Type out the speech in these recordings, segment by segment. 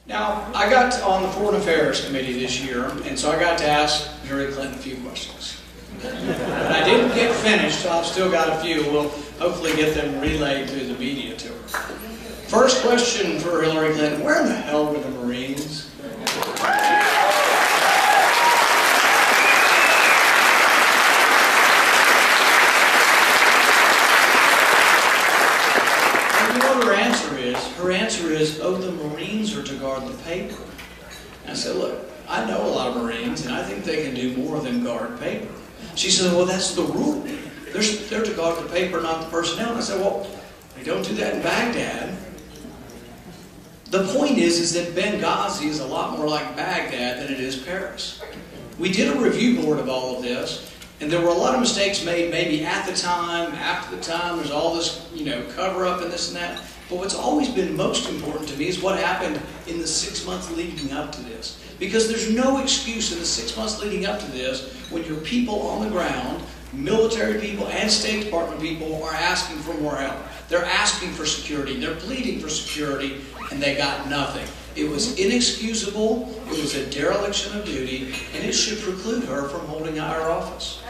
Now, I got on the Foreign Affairs Committee this year, and so I got to ask Hillary Clinton a few questions. And I didn't get finished, so I've still got a few. We'll hopefully get them relayed to the media to her. First question for Hillary Clinton: where in the hell were the Marines? Her answer is, oh, the Marines are to guard the paper. And I said, look, I know a lot of Marines, and I think they can do more than guard paper. She said, well, that's the rule. They're to guard the paper, not the personnel. And I said, well, they don't do that in Baghdad. The point is that Benghazi is a lot more like Baghdad than it is Paris. We did a review board of all of this, and there were a lot of mistakes made maybe at the time, after the time. There's all this, cover-up and this and that. But what's always been most important to me is what happened in the 6 months leading up to this. Because there's no excuse in the 6 months leading up to this when your people on the ground, military people and State Department people, are asking for more help. They're asking for security. They're pleading for security, and they got nothing. It was inexcusable. It was a dereliction of duty, and it should preclude her from holding higher office.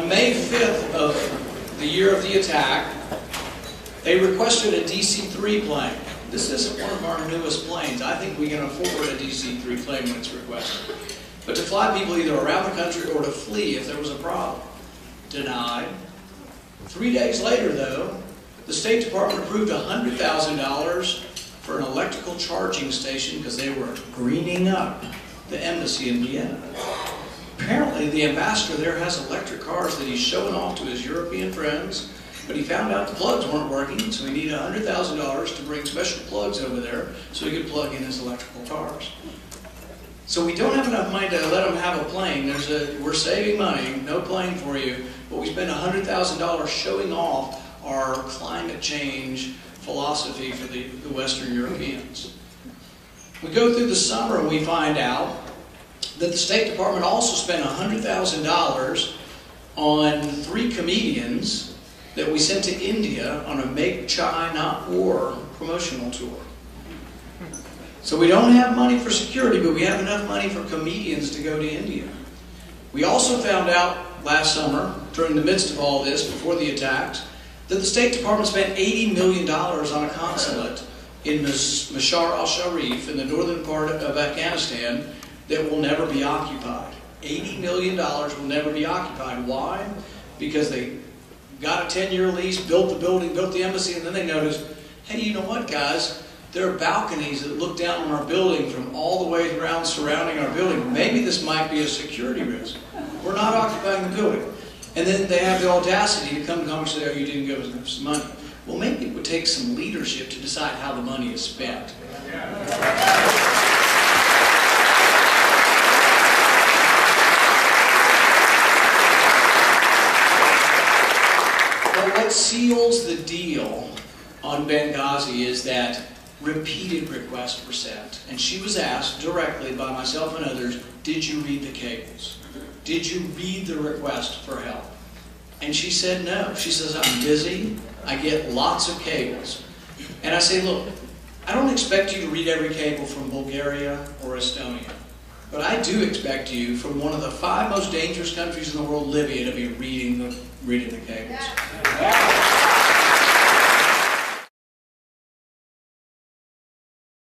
May 5th of the year of the attack, they requested a DC-3 plane. This isn't one of our newest planes. I think we can afford a DC-3 plane when it's requested. But to fly people either around the country or to flee if there was a problem. Denied. 3 days later, though, the State Department approved $100,000 for an electrical charging station because they were greening up the embassy in Vienna. Apparently, the ambassador there has electric cars that he's showing off to his European friends, but he found out the plugs weren't working, so he needed $100,000 to bring special plugs over there so he could plug in his electrical cars. So we don't have enough money to let them have a plane. We're saving money, no plane for you, but we spend $100,000 showing off our climate change philosophy for the Western Europeans. We go through the summer and we find out that the State Department also spent $100,000 on 3 comedians that we sent to India on a Make Chai Not War promotional tour. So we don't have money for security, but we have enough money for comedians to go to India. We also found out last summer, during the midst of all this, before the attacks, that the State Department spent $80 million on a consulate in Mashar al-Sharif in the northern part of Afghanistan that will never be occupied. $80 million will never be occupied. Why? Because they got a 10-year lease, built the building, built the embassy, and then they noticed, hey, you know what, guys? There are balconies that look down on our building from all the way around surrounding our building. Maybe this might be a security risk. We're not occupying the building. And then they have the audacity to come to Congress and say, oh, you didn't give us some money. Well, maybe it would take some leadership to decide how the money is spent. What seals the deal on Benghazi is that repeated requests were sent. And she was asked directly by myself and others, did you read the cables? Did you read the request for help? And she said no. She says, I'm busy. I get lots of cables. And I say, look, I don't expect you to read every cable from Bulgaria or Estonia. But I do expect you, from one of the 5 most dangerous countries in the world, Libya, to be reading the cables.